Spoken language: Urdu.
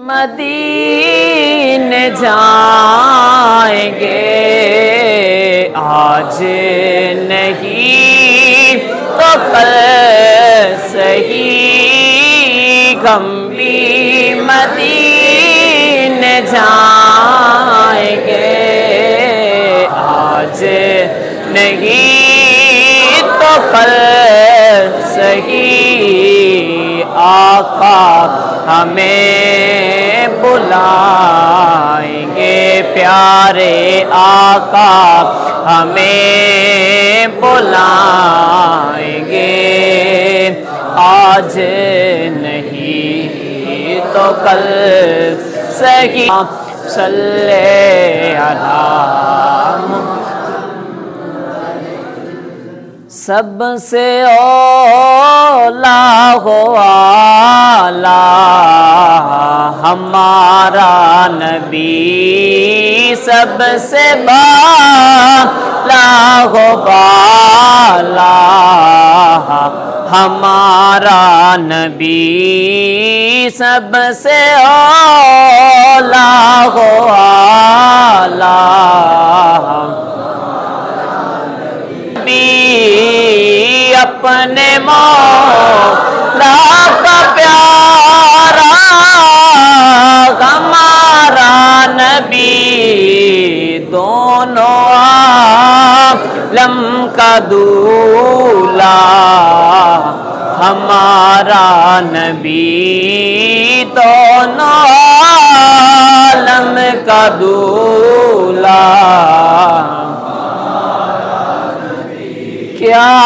مدینے جائیں گے آج نہیں تو کل سہی، غم بھی مدینے جائیں گے آج نہیں تو کل سہی، آقا ہمیں بلائیں گے، پیارے آقا ہمیں بلائیں گے آج نہیں تو کل سہی، صلی علی سب سے اولا ہو آلہ ہمارا نبی، سب سے بالا ہو بالا ہمارا نبی، سب سے اولا ہو آلہ اپنے مولا کا پیارا ہمارا نبی، دونوں عالم کا دولا ہمارا نبی، دونوں عالم کا دولا کیا